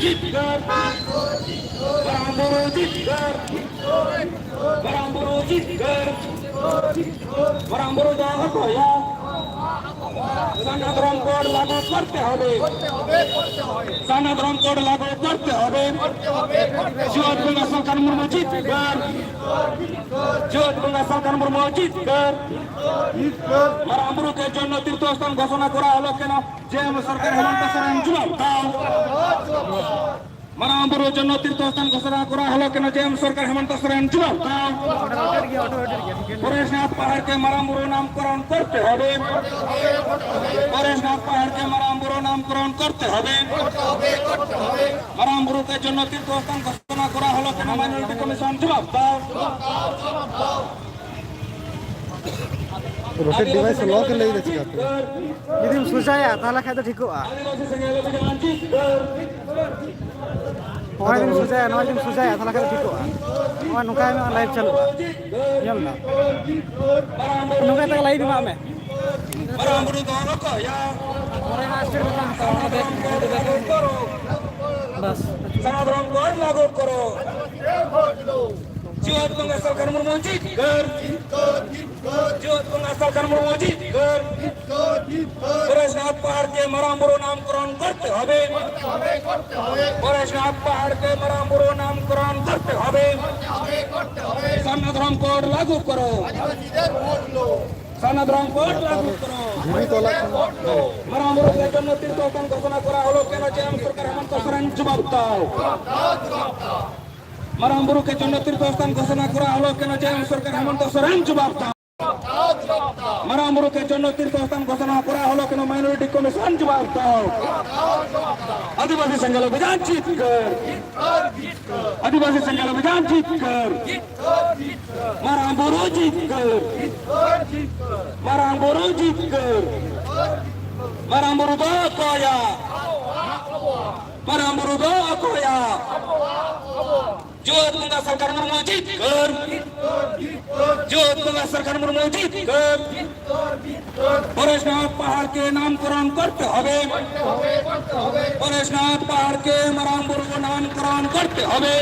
জিতকর বরাম্বর জিতকর বরাম্বর জিতকর বরাম্বর দয়া সনাতন কোড লাগু করতে হবে সনাতন কোড লাগু করতে হবে জোট বাংলা সরকার মুর্মু জিতকর জোট বাংলা সরকার মুর্মু জিতকর বরাম্বরকে জন্য তীর্থস্থান ঘোষণা করা হলো কেন যে সরকার হেমন্ত সোরেন জবাব দাও বরাম্বরের জন্য তীর্থস্থান ঘোষণা করা হলো কেন যে সরকার হেমন্ত সোরেন জবাব দাও পরেশনাথ পাহাড়কে বরাম্বর নামকরণ করতে হবে পরেশনাথ পাহাড়কে বরাম্বর নামকরণ করতে হবে বরাম্বরের জন্য তীর্থস্থান ঘোষণা করা হলো কেন মাইনরিটি কমিশন জবাব দাও रोटेट डिवाइस लॉ कर ले रही है यदि सोचाया ताला खाए तो ठीक होगा दिन सोचाया नौ दिन सोचाया ताला खाए तो ठीक होगा और नुका में लाइव चलो यम ना नुका तक लाइव में बराम्बर दोनों को या बस सनातन कोड लागू करो जोत बांग्ला सरकार मुर्मू जितकर जोत बांग्ला सरकार मुर्मू जितकर परेशनाथ पहाड़ के बराम्बर नामकरण करते হবে परेशनाथ पहाड़ के बराम्बर नामकरण करते হবে सनातन कोड लागू करो সনাতন কোড লাগু করো বরাম্বরের জন্য তীর্থস্থান ঘোষণা করা হলো কেন যে সরকার হেমন্ত সোরেন জবাব দাও বরাম্বরের জন্য তীর্থস্থান ঘোষণা করা হলো কেন যে সরকার হেমন্ত সোরেন জবাব দাও বরাম্বরের জন্য তীর্থস্থান ঘোষণা করা হলো কেন মাইনরিটি কমিশন জবাব দাও आदिवासी संघाला विधान जीतकर आदिवासी संघाला विधान जीतकर बराम्बर जीतकर बराम्बर जीतकर बराम्बर दो कोया बराम्बर दो कोया जोत बांग्ला सरकार मुर्मू जीतकर जोत बांग्ला सरकार मुर्मू जीतकर परेशनाथ पहाड़ के नामकरण करते হবে परेशनाथ पहाड़ के बराम्बर को नामकरण करते হবে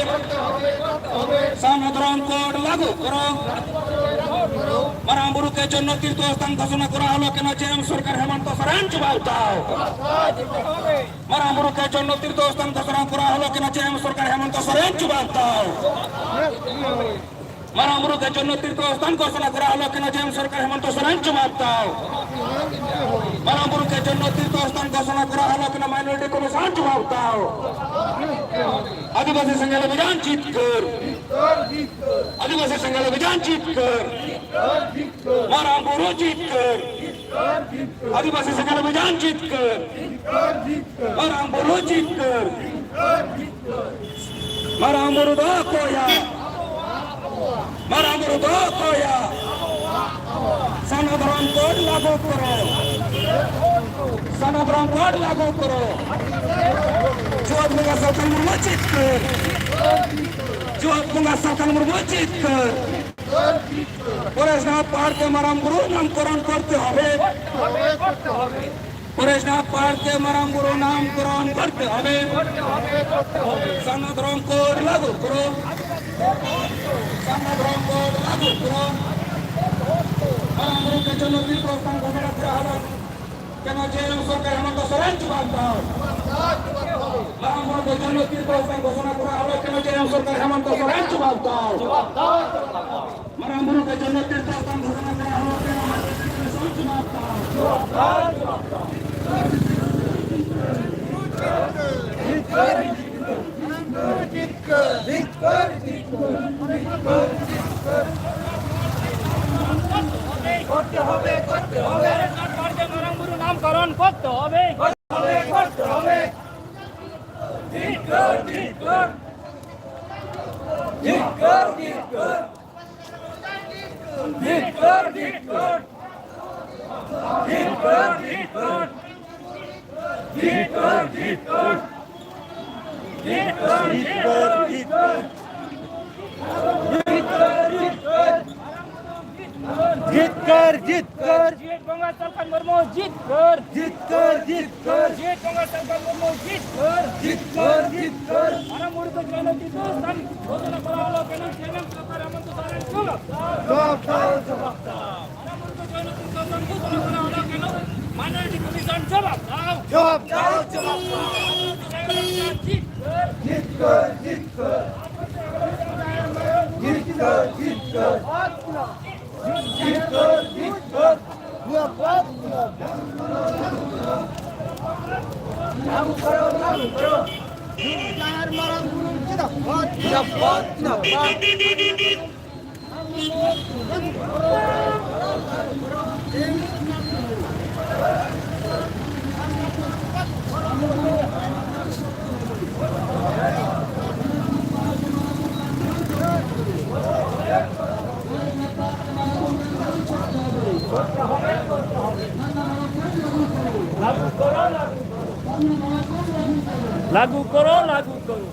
সনাতন কোড লাগু করো বরাম্বরের জন্য তীর্থস্থান ঘোষণা করা হলো কেন যে সরকার হেমন্ত সোরেন জবাব দাও বরাম্বরের জন্য তীর্থস্থান ঘোষণা করা হলো কেন যে সরকার হেমন্ত সোরেন জবাব দাও বরাম্বরের জন্য তীর্থস্থান ঘোষণা করা হলো কেন যে সরকার হেমন্ত সোরেন জবাব দাও বরাম্বরের জন্য তীর্থস্থান ঘোষণা করা হলো কেন মাইনরিটি কমিশন জবাব দাও आदिवासी संघाला विधान जीतकर आदिवासी संघाला विधान जीतकर बराम्बर जीतकर आदिवासी संघाला विधान जीतकर बराम्बर जीतकर बराम्बर दो कोया बराम्बर दो कोया सनातन कोड लागू करो सनातन कोड लागू करो जोत बांग्ला सरकार मुर्मू जितकर जोत बांग्ला सरकार मुर्मू जितकर परेशनाथ पहाड़ के बराम्बर नामकरण करते হবে परेशनाथ पहाड़ के बराम्बर नामकरण करते হবে सनातन कोड लागू करो सनातन कोड लागू करो বরাম্বরের জন্য তীর্থস্থান ঘোষণা করা হলো কেন যে সরকার হেমন্ত সোরেন জবাব দাও বরাম্বরের জন্য তীর্থস্থান ঘোষণা করা হলো কেন যে সরকার হেমন্ত সোরেন জবাব দাও বরাম্বরের জন্য তীর্থস্থান ঘোষণা করা হলো কেন জবাব দাও করতে হবে নামকরণ করতে হবে করতে হবে জিতকর জিতকর জিতকর জিতকর জিতকর জিতকর জিতকর জিতকর জিতকর জিতকর জিতকর জিতকর জিতকর জিতকর জিত কর জিত কর জিত গঙ্গা সরকার মুর্মু জিত কর জিত কর জিত কর জিত গঙ্গা সরকার মুর্মু জিত কর জিত কর জিত কর মারামুড়িতে কেন তীর্থস্থান ঘোষণা করা হলো কেন চেয়ারম্যান সরকার হেমন্ত সোরেন জবাব দাও জবাব দাও জবাব দাও মারামুড়িতে কেন তীর্থস্থান ঘোষণা করা হলো কেন মাইনরিটি কমিশন জবাব দাও জবাব দাও জবাব দাও জিত কর জিত কর জিত কর জিত কর জিত কর জিত কর জিত কর লাগু করো লাগু করো জাহার মারাম গুরুম জিন্দাবাদ জিন্দাবাদ জিন্দাবাদ লাগু করো লাগু করো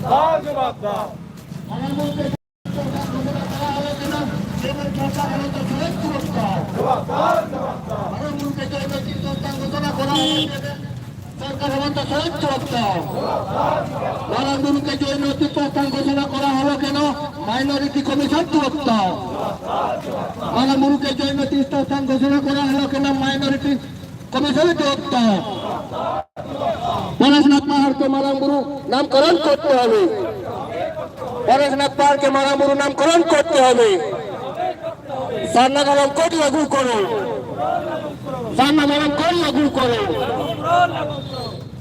দাও জবাব দাও সরকার হেমন্ত সোরেন জবাব দাও মারামুড়িতে যে তীর্থস্থান ঘোষণা করা হলো কেন মাইনরিটি কমিশন জবাব দাও মারামুড়িতে যে তীর্থস্থান ঘোষণা করা হলো কেন মাইনরিটি কমিশনের জবাব দাও পরেশনাথ পাহাড়কে মারামুড়ু নামকরণ করতে হবে পরেশনাথ পাহাড়কে মারামুড়ু নামকরণ করতে হবে সারনাগাম কোড লাগু করো সারনাগাম কোড লাগু করো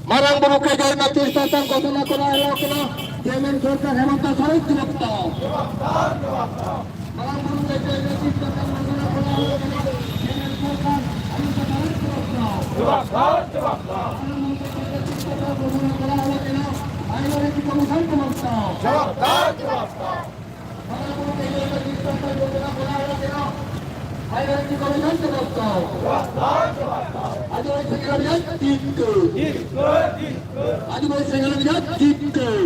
মারামুড়ুকে যে তীর্থস্থান ঘোষণা করা হলো কেন চেয়ারম্যান সরকার হেমন্ত সোরেন জবাব দাও মারামুড়ুকে যে তীর্থস্থান ঘোষণা করা হলো কেন চেয়ারম্যান সরকার হেমন্ত সোরেন জবাব দাও জবাব দাও মাইনরিটি কমিশন জবাব দাও জবাব দাও জবাব দাও মাইনরিটি কমিশন জবাব দাও আদিবাসী সেনাবাহিনী জিত কর আদিবাসী সেনাবাহিনী জিত কর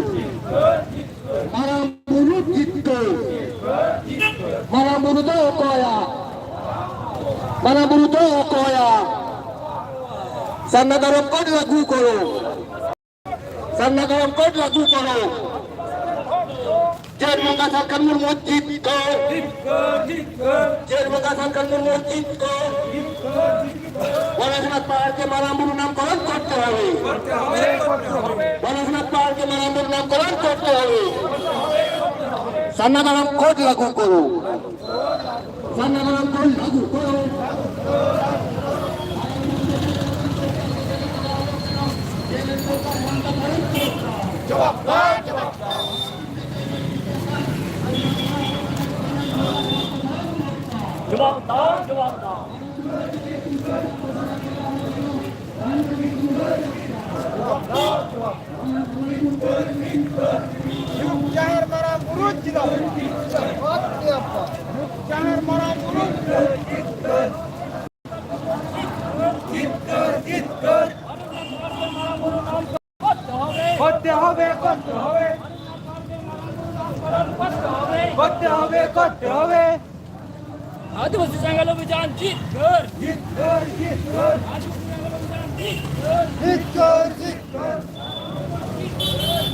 মারামুড়ু জিত কর মারামুড়ু তো কয়া মারামুড়ু তো কয়া সারনাগাম কোড লাগু করো সারনাগাম কোড লাগু করো জয়মঙ্গা সরকার মুর্মু জিত কর জয়মঙ্গা সরকার মুর্মু জিত কর পরেশনাথ পাহাড়কে মারামুড়ু নামকরণ করতে হবে পরেশনাথ পাহাড়কে মারামুড়ু নামকরণ করতে হবে সারনাগাম কোড লাগু করো সারনাগাম কোড লাগু করো জবাব দাও জবাব দাও জবাব দাও জবাব দাও জাহার মারাম গুরুম জিন্দাবাদ জাহার মারাম গুরুম জিত কর জিত কর করতে হবে করতে হবে করতে হবে করতে হবে আদিবাসী জঙ্গল অভিযান জিত কর জিত কর জিত কর আদিবাসী জঙ্গল অভিযান জিত কর জিত কর জিত কর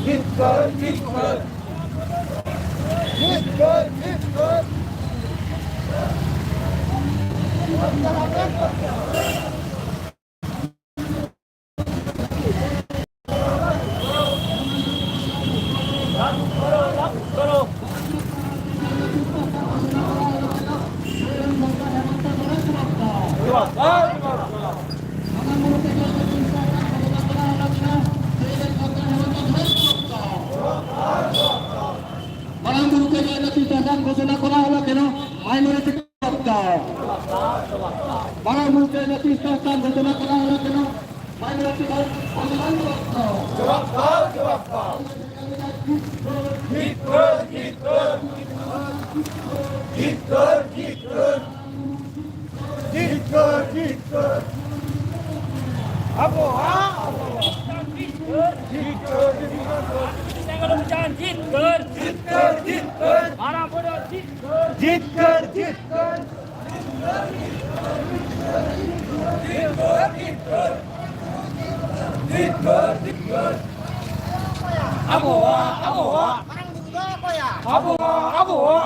জিত কর জিত কর জিত কর জিত কর করো জবাব দাও জবাব দাও মারামুড়ুকে যে তীর্থস্থান ঘোষণা করা হলো কেন মাইনরিটি জবাব দাও মারামুড়ুকে যে তীর্থস্থান ঘোষণা করা হলো কেন মাইনরিটি কমিশন জবাব দাও জবাব দাও জবাব দাও জিত কর জিত কর জিত কর জিত কর জিত কর জিত কর আবো জিত কর জিত কর জিত কর আবহাওয়া আবহাওয়া আবহাওয়া আবহাওয়া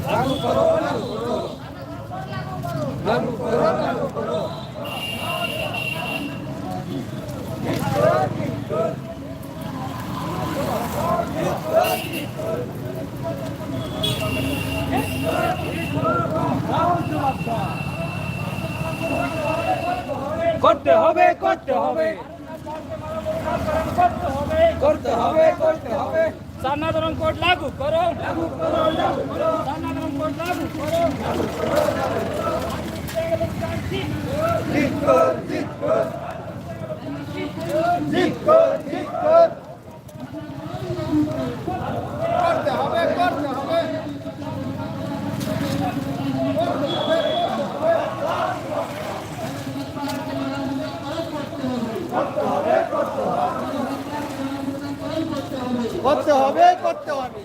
লাগু করো লাগু করো লাগু করো লাগু করো করতে হবে করতে হবে করতে হবে করতে হবে সাধারণ কোড লাগু করো লাগু করো লাগু করো সাধারণ কোড লাগু করো জিত কর জিত কর জিত কর জিত কর করতে হবে করতে হবে করতে হবে করতে হবে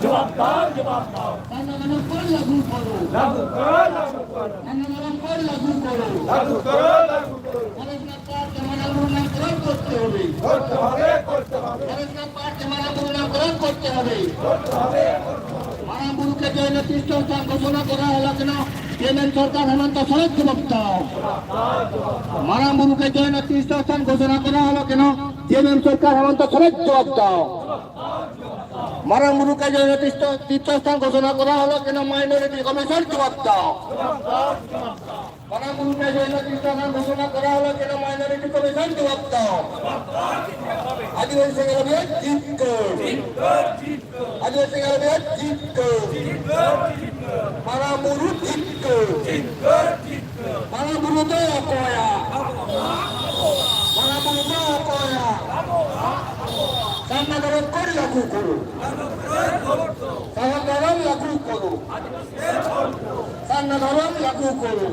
জবাব দাও লাগু করো লাগু করো লাগু করো লাগু করো লাগু করো লাগু করো করতে হবে করতে হবে করতে হবে করতে হবে করতে হবে মারামুরুকে যে নেতৃত্ব স্থান ঘোষণা করা হলো কেন কেন্দ্র সরকার হেমন্ত সোরেন জবাব দাও মারামুরুকে যে নেতৃত্ব স্থান ঘোষণা করা হলো কেন কেন্দ্র সরকার হেমন্ত সোরেন জবাব দাও মারামুরুকে যে তীর্থস্থান ঘোষণা করা হলো কেন মাইনরিটি কমিশন জবাব দাও মারামুরুকে যে তীর্থস্থান ঘোষণা করা হলো কেন মাইনরিটি কমিশন জবাব দাও আদিবাসী অভিযান জিত কর আদিবাসী অভিযান জিত কর মারামুরু জিত কর মারামুরু তো অকয়া মারামুরু তো অকয়া সান্নাগরম করে লাগু করো সান্নাগরম লাগু করো সান্নাগরম লাগু করো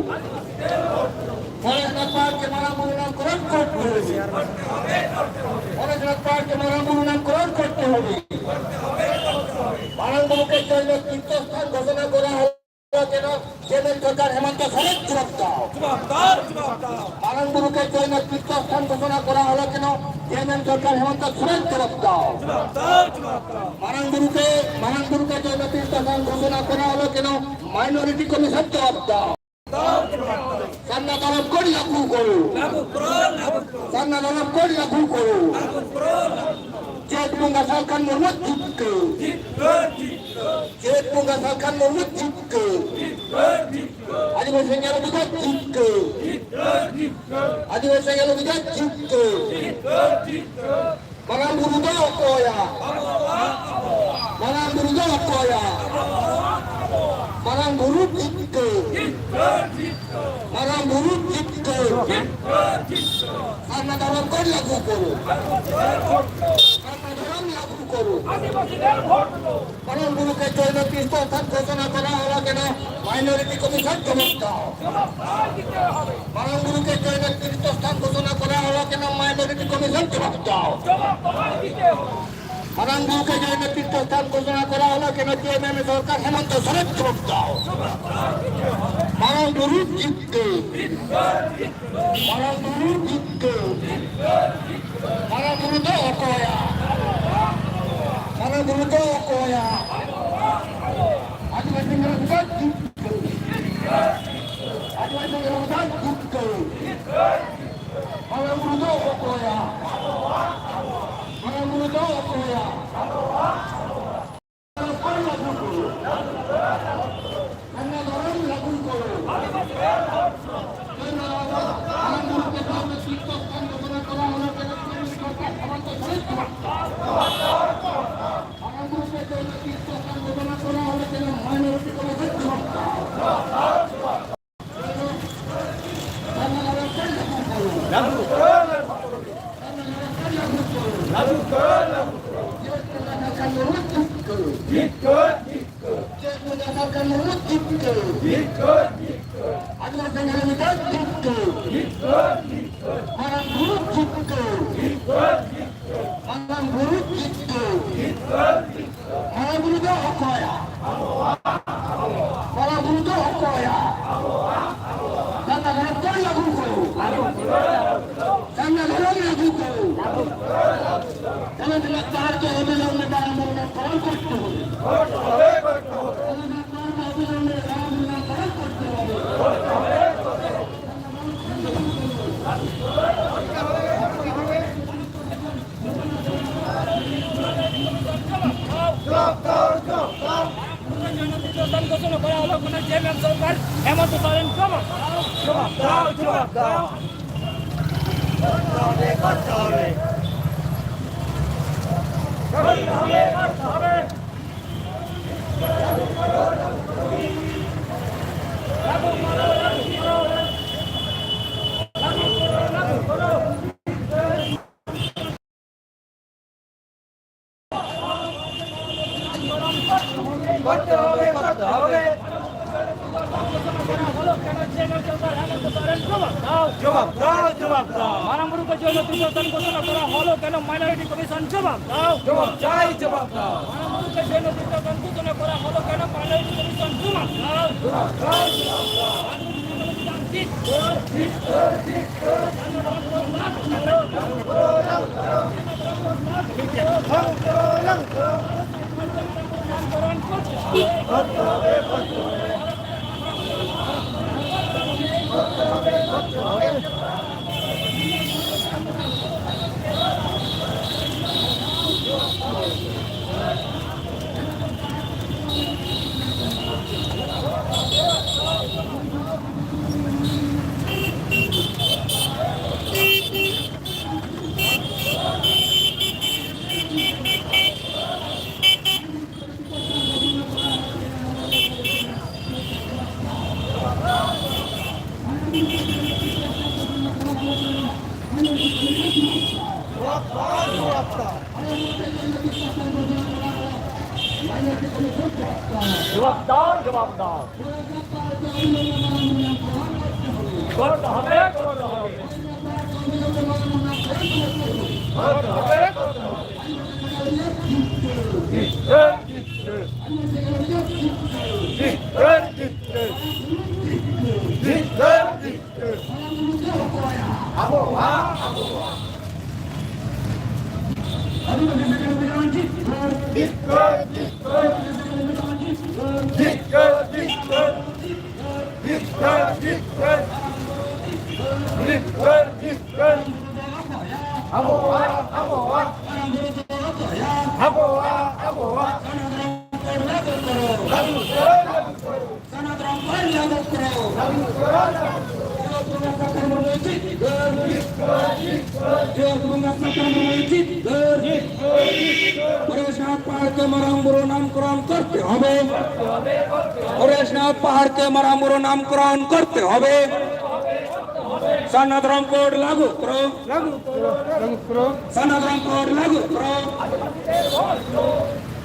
ফরেস্ট পার্কে মারামুরু নামকরণ করতে হবে ফরেস্ট পার্কে মারামুরু নামকরণ করতে হবে মারামুরুকে জন্য তীর্থস্থান ঘোষণা করা হলো কেন কেন্দ্র সরকার হেমন্ত সোরেন জবাব দাও মারামুরুকে জন্য তীর্থস্থান ঘোষণা করা হলো কেন কেন্দ্র সরকার হেমন্ত সোরেন জবাব দাও মারামুরুকে জন্য তীর্থস্থান ঘোষণা করা হলো কেন মাইনরিটি কমিশন জবাব দাও সান্না দলম করে লাগু করো সান্না দলম করে লাগু করো চেতপুঙ্গা সরকার মুর্মু জিতকে চেতপুঙ্গা সরকার মুর্মু জিতকে আদিবাসী গেল বিজয় জিতকে আদিবাসী গেল বিজয় জিতকে মারামুরু তো অকয়া মারামুরু তো অকয়া মারামুরু জিতকে মারামুরু জিতকে সান্না দলম করে লাগু করো লাগু করো মারামুরুকে জন্য তীর্থস্থান ঘোষণা করা হলো কেন মাইনরিটি কমিশন জবাব দাও মারামুরুকে জন্য তীর্থস্থান ঘোষণা করা হলো কেন মাইনরিটি কমিশন জবাব দাও মারামুরুকে জন্য তীর্থস্থান ঘোষণা করা হলো কেন কেন্দ্র সরকার হেমন্ত সোরেন জবাব দাও মারামুরু জিতকে মারামুরু জিতকে মারামুরু তো অকয়া মারামুরু তো অকয়া আদিবাসী বিধান জিতকে আদিবাসী বিধান জিতকে মারামুরু তো অকয়া মারামুরু তো অকয়া লাগু করো মারামুরুকে জন্য তীর্থস্থান ঘোষণা করা হলো কেন কেন্দ্র সরকার হেমন্ত সোরেন জবাব দাও মারামুরুকে জন্য তীর্থ আদিবাসী জঙ্গলের বিকাশ মারান গুরু মারান গুরু মারা গুরুকে অকয়া মারা গুরুকে অকয়া রান্নাঘরে তোর লাগু করো রান্নাঘরে লাগু করো তাহলে তাহারকে অবিলম্বে বারামুরুনাম করণ করতে হবে অবিলম্বে বারামুরুনাম করণ করতে হবে ঘোষণা করা হলো কোন চেয়ারম্যান সরকার হেমন্ত সোরেন জবাব দাও জবাব দাও করতে হবে জবাব দাও জবাব দাও মারামুরুকে জন্য তৃতীয় ঘোষণা করা হলো কেন মাইনরিটি কমিশন জবাব দাও জবাব চাই জবাব দাও মারামুরুকে জন্য তৃতীয় ঘোষণা করা হলো কেন মাইনরিটি কমিশন জবাব দাও জবাব চাই জবাব দাও জবাব দাও জবাব দাও করতে হবে করতে হবে नामकरण करते হবে হরেশনাথ পাহাড়কে মারামুরো নামকরণ করতে হবে সনাতন কোড লাগু করো সনাতন কোড লাগু করো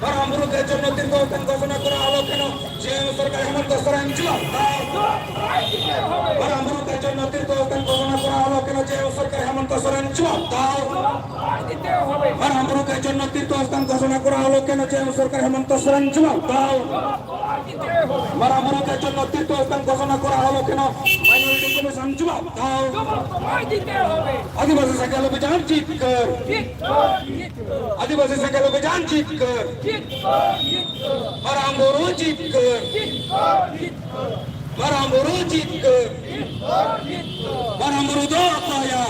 মারামুরোকে জন্য দীর্ঘদিন ঘোষণা করা হলো কেন যে সরকার হেমন্ত সোরেন জবাব দাও মারামুরোকে জন্য দীর্ঘদিন ঘোষণা করা হলো কেন যে সরকার হেমন্ত সোরেন জবাব দাও মারামুরোকে জন্য তীর্থস্থান ঘোষণা করা হলো কেন যে সরকার হেমন্ত সোরেন জবাব দাও মারামুরোকে জন্য তীর্থস্থান ঘোষণা করা হলো কেন মাইনরিটি কমিশন জবাব দাও आदिवासी संख्या लोग जान जीत कर आदिवासी संख्या लोग जान जीत कर मारामुरो जीत कर मारामुरो जीत कर मारामुरो दो पाया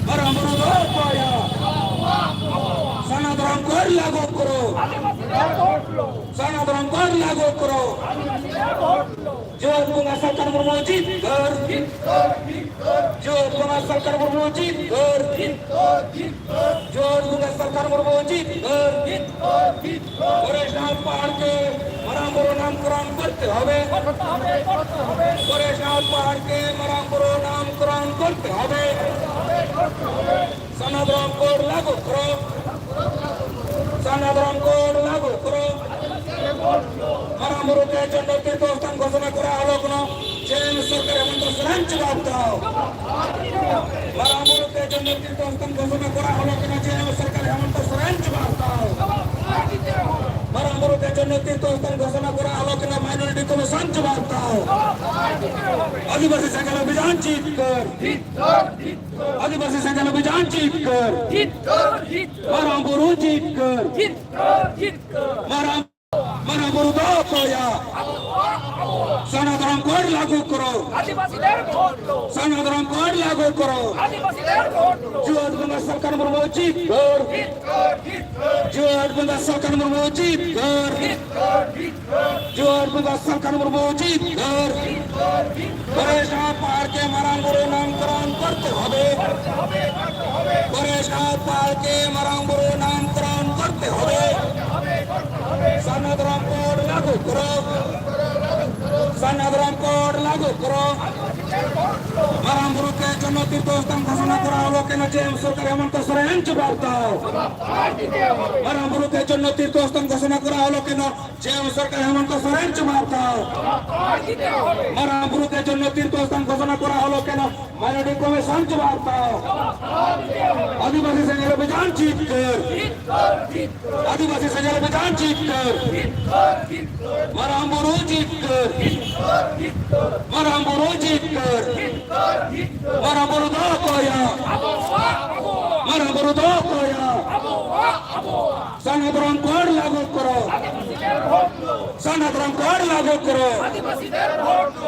मारामुरो दो पाया सनातन कर लागू करो सनातन कर लागू करो जो bunga सरकार berwajib जो bunga सरकार berwajib जो bunga सरकार berwajib হরেশনাথ পাহাড়কে মারামুরো নামকরণ করতে হবে হরেশনাথ পাহাড়কে মারামুরো নামকরণ করতে হবে সনাতন কোড লাগু করো সনাতন কোড লাগু করো মারামুরুকের জন্য তৃতীয় স্থান ঘোষণা করা হলো কেন জেএম সরকার হেমন্ত সোরেন জবাব দাও। মারামুরুকের জন্য তৃতীয় স্থান ঘোষণা করা হলো কেন জেএম সরকার হেমন্ত সোরেন জবাব দাও। মারামুরুকের জন্য তৃতীয় স্থান ঘোষণা করা হলো কেন মাইনরিটি কমিশন জবাব দাও। आदिवासी संघाल अभियान जीत कर, आदिवासी संघाल अभियान जीत कर, मारामुरु जीत कर, मारामुरु दो कोया सनातन कोड लागू करो, सनातन कोड लागू करो, जुआर बंगा सरकार मुर्मू जीत कर, जुआर बंगा सरकार मुर्मू जीत कर, जुआर बंगा सरकार मुर्मू जीत कर। परेशान पार के मारामुरु नामकरण करते হবে, परेशान पार के मारामुरु नामकरण करते হবে। सनातन कोड लागू करो, सनातन कोड लागू करो। মারামুরুকে জন্য তৃতীয় স্থান ঘোষণা করা হলো কেন জেএম সরকার হেমন্ত সোরেন জবাব দাও। মারামুরুকে জন্য তৃতীয় স্থান ঘোষণা করা হলো কেন জেএম সরকার হেমন্ত সোরেন জবাব দাও। মারামুরুকে জন্য তৃতীয় স্থান ঘোষণা করা হলো কেন মাইনরিটি কমিশন জবাব দাও। आदिवासी संघाल अभियान जीत कर, आदिवासी संघाल अभियान जीत कर, मारामुरु जीत कर, मारामुरु जीत कर, मारामुरु दो कोया, मारामुरु दो कोया, सनातन कोड लागू करो, सनातन कोड लागू करो।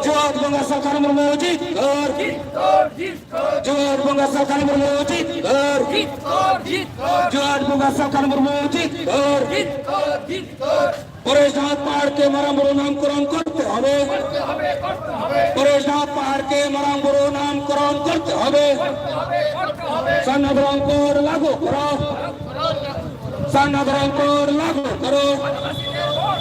जुआर बंगा सरकार मुर्मू जीत कर, जुआर बंगा सरकार मुर्मू जीत कर, जुआर बंगा सरकार मुर्मू जीत कर। परेशान पहाड़ के मारामुरु नामकरण करते হবে, परेशान पहाड़ के मारामुरु नामकरण करते হবে। सनातन कोड लागू करो, सनातन कोड लागू करो।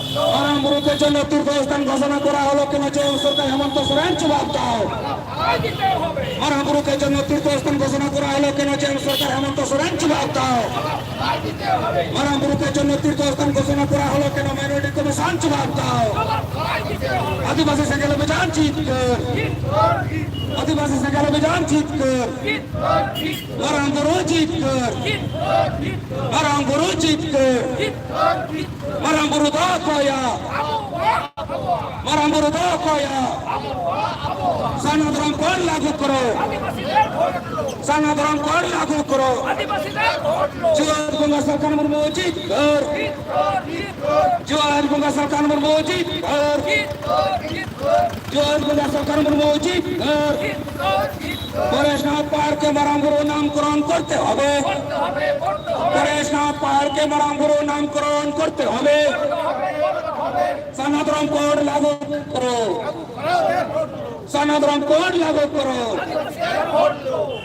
মারামুরুকে জন্য তৃতীয় স্থান ঘোষণা করা হলো কেন জেএম সরকার হেমন্ত সোরেন জবাব দাও। মারামুরুকে জন্য তৃতীয় স্থান ঘোষণা করা হলো কেন জেএম সরকার হেমন্ত সোরেন জবাব দাও। মারামুরুকে জন্য তৃতীয় স্থান ঘোষণা করা হলো কেন মাইনরিটি কমিশন জবাব দাও। आदिवासी संघाल अभियान जीत कर, आदिवासी संघाल अभियान जीत कर, मारामुरु जीत कर, मारामुरु जीत कर, मारामुरु दो कोया, मारामुरु दो कोया, सनातन कोड लागू करो, सनातन कोड लागू करो। जुआर बंगा सरकार मुर्मू जीत कर, जुआर बंगा सरकार मुर्मू जीत कर, जुआर बंगा सरकार मुर्मू जीत कर। परेशान पहाड़ के मारामुरु नामकरण करते হবে, परेशान पहाड़ के मारामुरु नामकरण करते হবে। सनातन कोड लागू करो, सनातन कोड लागू करो।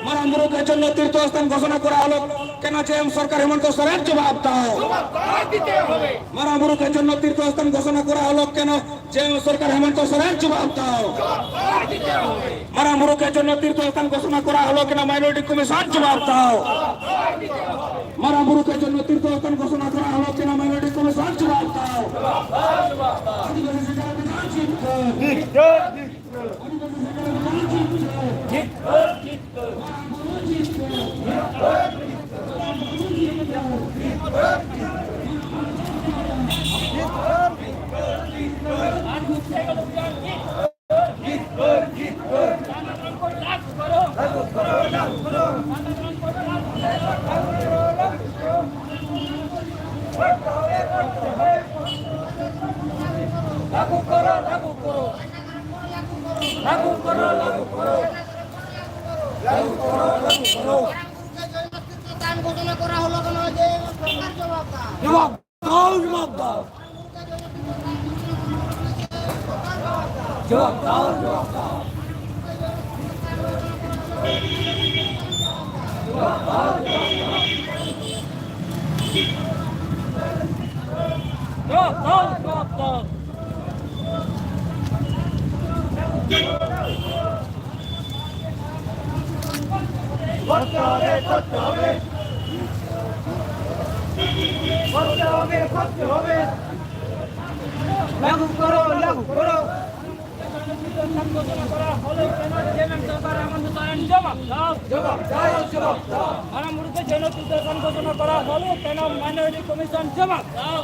মারামুরুকে জন্য তৃতীয় স্থান ঘোষণা করা হলো কেন জেএম সরকার হেমন্ত সোরেন জবাব দাও। মারামুরুকে জন্য তৃতীয় স্থান ঘোষণা করা হলো কেন জেএম সরকার হেমন্ত সোরেন জবাব দাও। মারামুরুকে জন্য তৃতীয় স্থান ঘোষণা করা হলো কেন মাইনরিটি কমিশন জবাব দাও। মারামুরুকে জন্য তৃতীয় স্থান ঘোষণা করা হলো কেন মাইনরিটি কমিশন জবাব দাও। আদিবাসী সংঘাল অভিযান জিত কর, আদিবাসী সংঘাল অভিযান জিত কর, মারামুরু জিত কর। लागू करो, लागू करो, लागू करो, लागू करो, लागू करो, लागू करो। ঘোষণা করা হলো কেন যে সরকার জবাব দাও, জবাব দাও, জবাব দাও, জবাব দাও, জবাব দাও, জবাব দাও, জবাব দাও, জবাব দাও। করতে হবে, করতে হবে, করতে হবে, করতে হবে। লাগু করো লাগু করো ঘোষণা করা হলো কেন জেএমএম সরকার হেমন্ত সোরেন জবাব দাও জবাব দাও মানবমুরুকে জন্য তৃতীয় ঘোষণা করা হলো কেন মাইনরিটি কমিশন জবাব দাও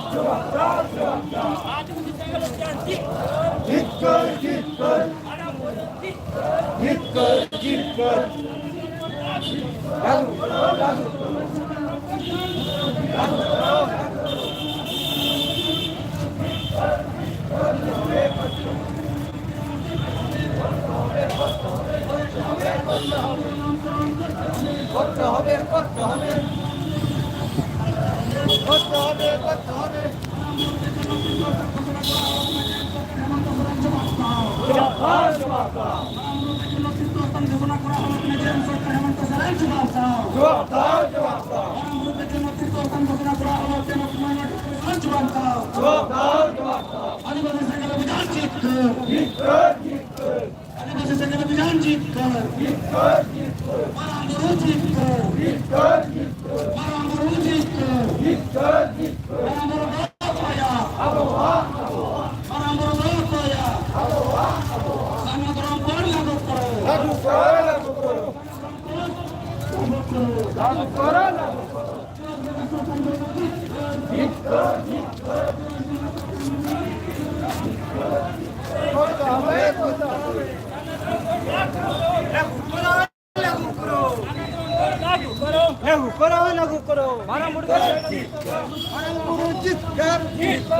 আদিবাসী জঙ্গল অভিযান জিত কর মানবমুরু জিত কর আদিবাসী সংখ্যালঘু অভিযান জিত কর আদিবাসী সংখ্যালঘু অভিযান জিত কর মানবমুরু জিত কর মানবমুরু জিত কর মানবমুরু দয়া মানবমুরু দয়া সনাতন পর লাগু করো লাগু করো মানবমুরুকে মানবমুরু জিত কর দিতে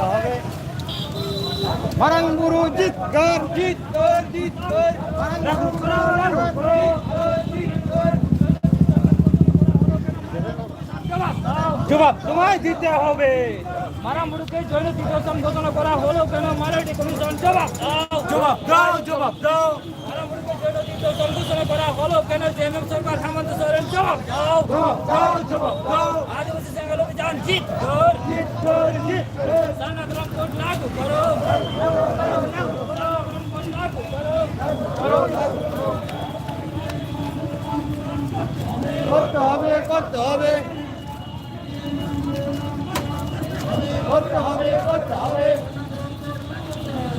হবে মানবমুরু জিত কর লাগু করো জবাব তোমায় দিতে হবে মানবমুরুকে জন্য তৃতীয় ঘোষণা করা হলো কেন মাইনরিটি কমিশন জবাব দাও মানবমুরুকে জন্য তৃতীয় ঘোষণা করা হলো কেন জেএমএম সরকার হেমন্ত সোরেন জবাব দাও আদিবাসী জঙ্গল অভিযান জিত কর সনাতন কোড লাগু করো লাগু করো করতে হবে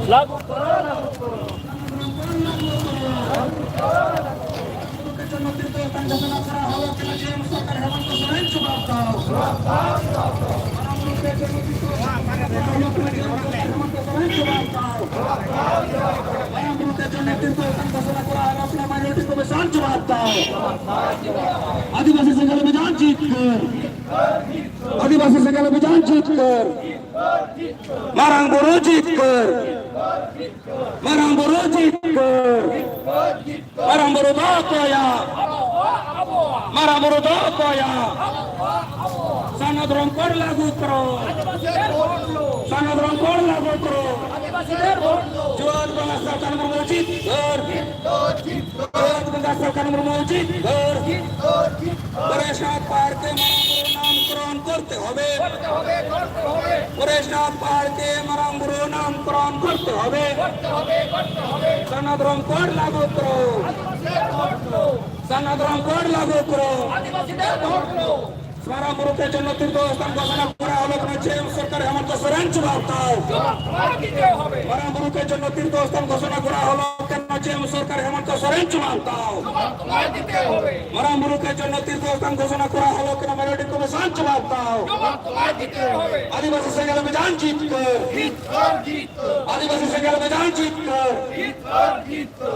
লাগু করো आदिवासी संख्यालघु अभियान जीत कर आदिवासी संख्यालघु अभियान जीत कर मानबमुरु जीत कर मानबमुरु जीत कर मानबमुरु दया मानबमुरु दया सनातन कर लागू करो सनातन कर लागू करो जुआत बंगा सरकार मुर्मू जीत कर जुआत बंगा सरकार मुर्मू जीत कर परेशनाथ पहाड़ के नामकरण करते হবে परेशनाथ पहाड़ के मानबमुरु नामकरण करते হবে सनातन कर लागू करो सनातन कर लागू करो মানবমুরুকে জন্য তৃতীয় স্থান ঘোষণা করা হলো কেন জেএম সরকার হেমন্ত সোরেন জবাব দাও মানবমুরুকে জন্য তৃতীয় স্থান ঘোষণা করা হলো কেন জেএম সরকার হেমন্ত সোরেন জবাব দাও মানবমুরুকে জন্য তৃতীয় স্থান ঘোষণা করা হলো কেন মাইনরিটি কমিশন জবাব দাও আদিবাসী সংখ্যালঘু অভিযান জিত কর आदिवासी संख्यालघु अभियान जीत कर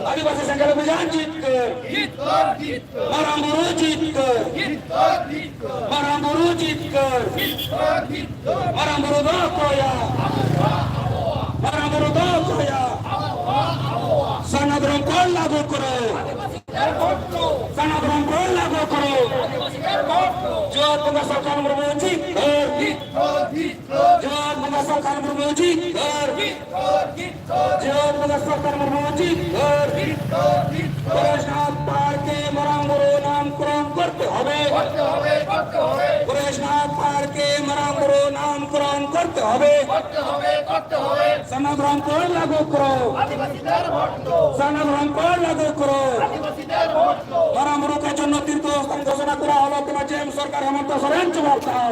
आदिवासी संख्यालघु अभियान जीत कर मानबमुरु जीत कर मानबमुरु जीत कर मानबमुरु दया मानबमुरु दया सनातन कर लागू करो सनातन कर लागू करो जो सरकार मुर्मू जीत कर জয় বাবা সরকার মুরমুজি জয় বাবা সরকার মুরমুজি পরেশনাথ পাহাড়কে মারামুরু নামকরণ করতে হবে পরেশনাথ পাহাড়কে মারামুরু নামকরণ করতে হবে সনাতন কর লাগু করো সনাতন কর লাগু করো মারামুরুকে জন্য তীর্থস্থান ঘোষণা করা হলো কিনা জেএম সরকার হেমন্ত সোরেন জবাব দাও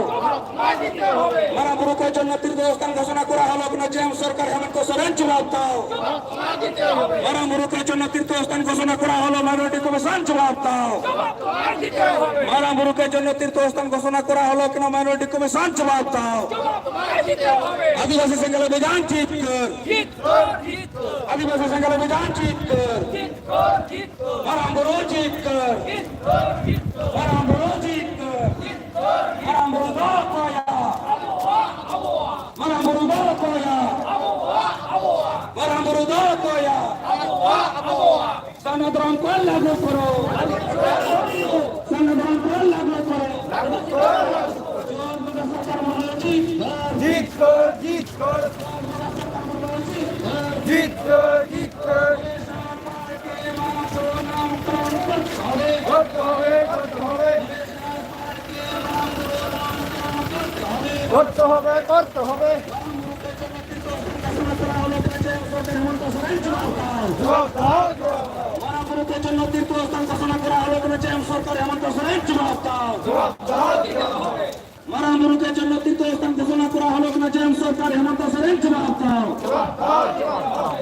মারামুরুকে জন্য তীর্থস্থান ঘোষণা করা হলো কিনা জেএম সরকার হেমন্ত সোরেন জবাব দাও মারামুরুকে জন্য তীর্থস্থান ঘোষণা করা হলো মাইনরিটি কমিশন জবাব দাও মারামুরুকে জন্য তীর্থস্থান ঘোষণা করা হলো কিনা মাইনরিটি কমিশন জবাব দাও आदिवासी संघाला विधान जीत कर आदिवासी संघाला विधान जीत कर मारामुरु जीत कर मारामुरु जीत कर मारामुरु दो कोया मारामुरु दो कोया मारामुरु दो कोया सनातन को लागू करो सनातन को लागू करो जीत कर जीत कर जीत कर जीत कर করতে হবে করতে হবে মারামুরুকে জন্য তীর্থস্থান ঘোষণা করা হলো কিনা জেএম সরকার হেমন্ত সোরেন জবাব দাও মারামুরুকে জন্য তীর্থস্থান ঘোষণা করা হলো কিনা জেএম সরকার হেমন্ত সোরেন জবাব দাও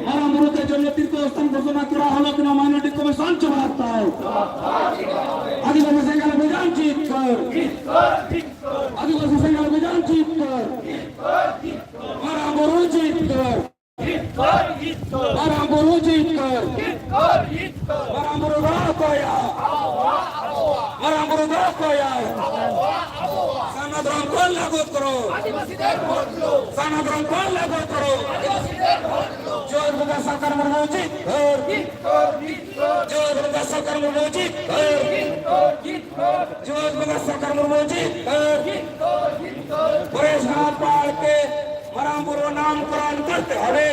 মারামুরুকে জন্য তীর্থস্থান ঘোষণা করা হলো কিনা মাইনরিটি কমিশন জবাব দাও आदिवासी संघाला विधान जीत कर आदिवासी संघाला विधान जीत कर मारामुरु जीत कर मारामुरु जीत कर मारामुरु दो कोया मारामुरु दो कोया सनातन को लागू करो सनातन को लागू करो जोर बाबा सरकार मुर्मू जीत कर जोर बाबा सरकार मुर्मू जीत कर जोर बाबा सरकार मुर्मू जीत कर परेशनाथ पाहाड़ के मारामुरु नामकरण करते হবে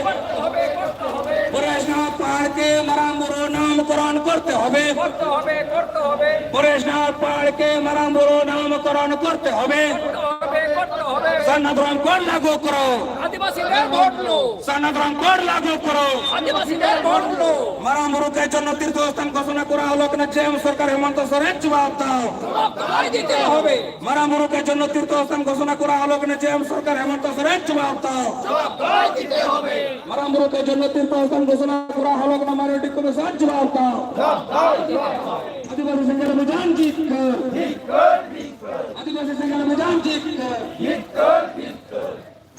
পরেশনাথ পাহাড়কে মারামুরু নামকরণ করতে হবে পরেশনাথ পাহাড়কে মারামুরু নামকরণ করতে হবে সনাতন কর লাগু করো আদিবাসীদের ভোট লো সনাতন কর লাগু করো আদিবাসীদের ভোট লো মারামুরুকে জন্য তীর্থস্থান ঘোষণা করা হলো কিনা জেএম সরকার হেমন্ত সোরেন জবাব দাও দিতে হবে মারামুরুকে জন্য তীর্থস্থান ঘোষণা করা হলো কিনা জেএম সরকার হেমন্ত সোরেন জবাব দাও দিতে হবে মারামুরুকে জন্য তীর্থস্থান ঘোষণা করা হলো কিনা মাইনরিটি কমিশন জবাব দাও आदिवासी संघाला विधान जीत कर आदिवासी संघाला विधान जीत कर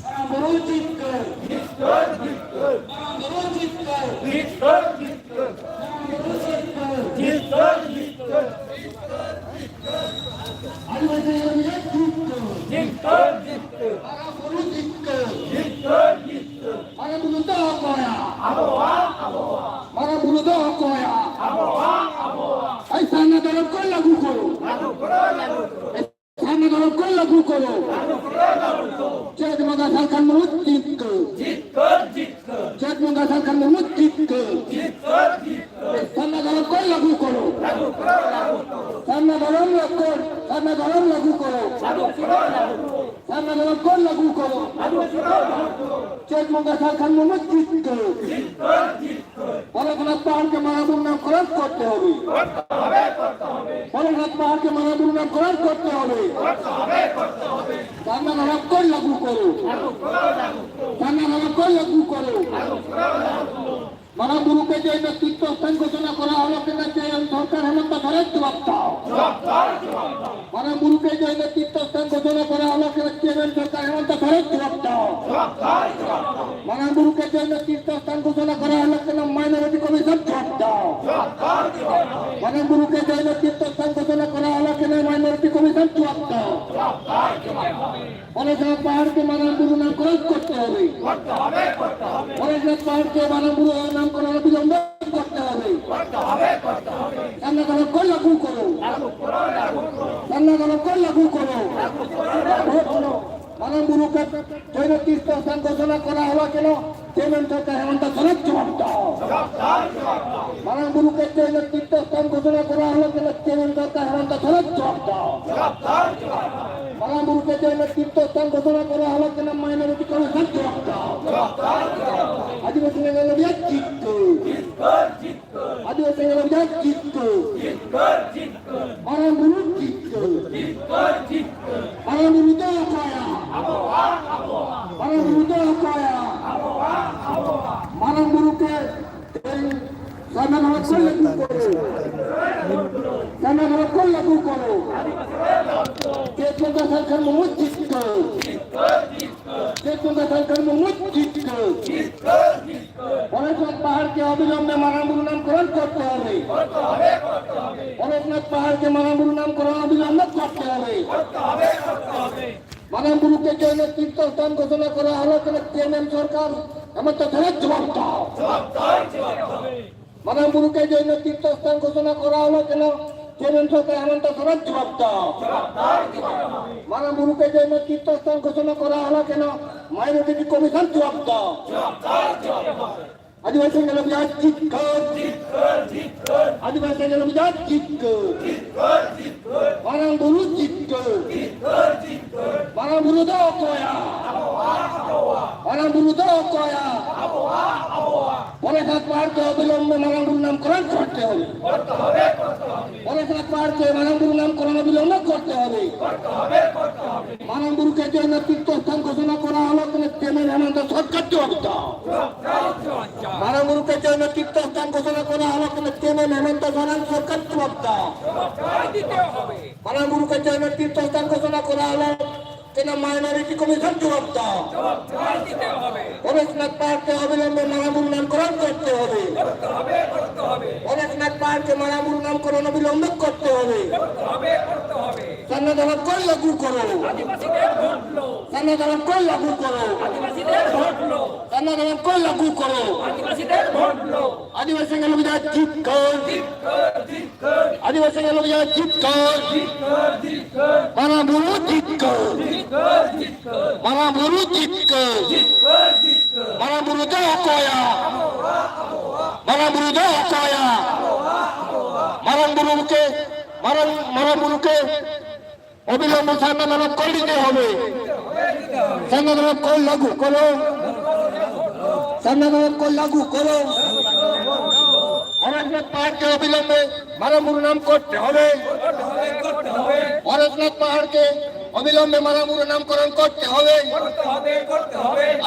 मारामुरु जीत कर मारामुरु जीत कर मारामुरु जीत कर आदिवासी संघाला जीत कर मारामुरु जीत कर मारामुरु दो कोया मारामुरु दो कोया सनातन को लागू करो सनातन को लागू करो चेत मंगा सरकार मुर्मू जीत कर चेत मंगा सरकार मुर्मू जीत कर सनातन को लागू करो सनातन लागू करो सनातन को लागू करो चेत मंगा सरकार मुर्मू जीत कर পরেশনাথ পাহাড়কে মারামুরু নামকরণ করতে হবে পরেশনাথ পাহাড়কে মারামুরু নামকরণ করতে হবে সনাতন কর লাগু করো সনাতন কর লাগু করো মারামুরুকে যে তীর্থস্থান ঘোষণা করা হলো কিনা জেএম সরকার হেমন্ত সোরেন জবাব দাও মারামুরুকে যে তীর্থস্থান ঘোষণা করা হলো কিনা জেএম সরকার হেমন্ত সোরেন জবাব দাও মারামুরুকে যে তীর্থস্থান ঘোষণা করা হলো কিনা মাইনরিটি কমিশন জবাব দাও মারামুরুকে যে তীর্থস্থান ঘোষণা করা হলো কিনা মাইনরিটি কমিশন জবাব দাও পরেশনাথ পাহাড়কে মারামুরু নামকরণ করতে হবে পরেশনাথ পাহাড়কে মারামুরু নামকরণ অবিলম্ব করতে হবে সনাতন কর লাগু করো সনাতন কর লাগু করো মানবগুরুকে জৈন তীর্থস্থান ঘোষণা করা হলো কেন? চেয়ারম্যান সরকার হেমন্ত সোরেন জবাব দাও। মানবগুরুকে জৈন তীর্থস্থান ঘোষণা করা হলো কেন? চেয়ারম্যান সরকার হেমন্ত সোরেন জবাব দাও। মানবগুরুকে জৈন তীর্থস্থান ঘোষণা করা হলো কেন? মাইনরিটি কমিশন জবাব দাও। আদিবাসী নেতারা জিততো, আদিবাসী নেতারা জিততো, মানবগুরু জিততো, মানবগুরু তো কয়া, মানবগুরু তো কয়া, মানবগুরুকে সামনে করলে কি করো, সামনে করলে কি করো, চেতনা সরকার মোহাম্মদ জিততো, চেতনা সরকার মোহাম্মদ জিততো। অনেকনাথ পাহাড়কে অবিলম্বে মানবগুরু নামকরণ করতে হবে, অনেকনাথ পাহাড়কে মানবগুরু নামকরণ অবিলম্বে করতে হবে। মানবগুরুকে জৈন তীর্থস্থান ঘোষণা করা হলো কেন? চেয়ারম্যান সরকার হেমন্ত সোরেন জবাব দাও। মানবগুরুকে জৈন তীর্থস্থান ঘোষণা করা হলো কেন? চেয়ারম্যান সরকার হেমন্ত সোরেন জবাব দাও। মানবগুরুকে জৈন তীর্থস্থান ঘোষণা করা হলো কেন? মাইনরিটি কমিশন জবাব দাও। আদিবাসী জনজাত চিৎকার, আদিবাসী জনজাত চিৎকার, মানবগুরু চিৎকার, মানবগুরু দাও কয়া, মানবগুরু দাও কয়া। অনেকনাথ পাহাড়কে অবিলম্বে মানবগুরু নামকরণ করতে হবে, অনেকনাথ পাহাড়কে মানবগুরু নামকরণ অবিলম্বে করতে হবে। মানবগুরুকে জৈন তীর্থস্থান ঘোষণা করা হলো কেন? চেয়ারম্যান হেমন্ত সরকার জবাব দাও। মানবগুরুকে জৈন তীর্থস্থান ঘোষণা করা হলো কেন? চেয়ারম্যান হেমন্ত সোরেন সরকার জবাব দাও। মানবগুরুকে জৈন তীর্থস্থান ঘোষণা করা হলো কেন? মাইনরিটি কমিশন জবাব দাও। অনেকনাথ পাহাড়কে অবিলম্বে মানবগুরু নামকরণ করতে হবে, অনেকনাথ পাহাড়কে মানবগুরু নামকরণ অবিলম্বে করতে হবে। সন্ন্যাস কর লাগু করো, সন্ন্যাস কর লাগু করো, সন্ন্যাস কর লাগু করো। আদিবাসী জনজাত চিৎকার, আদিবাসী জনজাত চিৎকার, মানবগুরু চিৎকার, মানবগুরু চিৎকার, মানবগুরু তো কয়া, মানবগুরু তো কয়া। মানবগুরুকে অবিলম্বে সান্নাদান করে দিতে হবে, সান্নাদান কর লাগু করো, সান্নাদান কর লাগু করো। অনেকনাথ পাহাড়কে অবিলম্বে মানবগুরু নাম করতে হবে, অনেকনাথ পাহাড়কে অবিলম্বে মানবগুরু নামকরণ করতে হবে।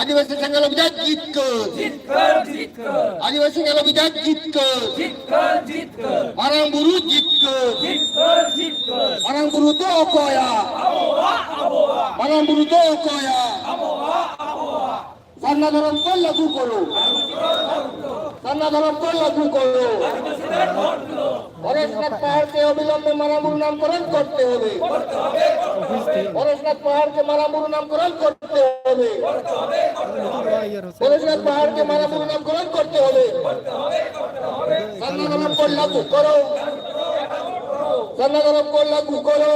আদিবাসী সংখ্যালঘু বিধায়ক জিতকর, আদিবাসী সংখ্যালঘু বিধায়ক জিতকর, মানবগুরু জিতকর, মানবগুরু তো কয়া, মানবগুরু তো কয়া। সন্ন্যাস কর লাগু করো, সন্ন্যাস কর লাগু করো। অনেকনাথ পাহাড়কে অবিলম্বে মানবগুরু নামকরণ করতে হবে, অনেকনাথ পাহাড়কে মানবগুরু নামকরণ করতে হবে, অনেকনাথ পাহাড়কে মানবগুরু নামকরণ করতে হবে। সন্ন্যাস কর লাগু করো, সন্ন্যাস কর লাগু করো।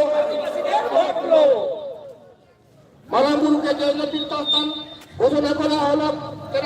মানবগুরুকে জৈন তীর্থস্থান ঘোষণা করা হলো কেন?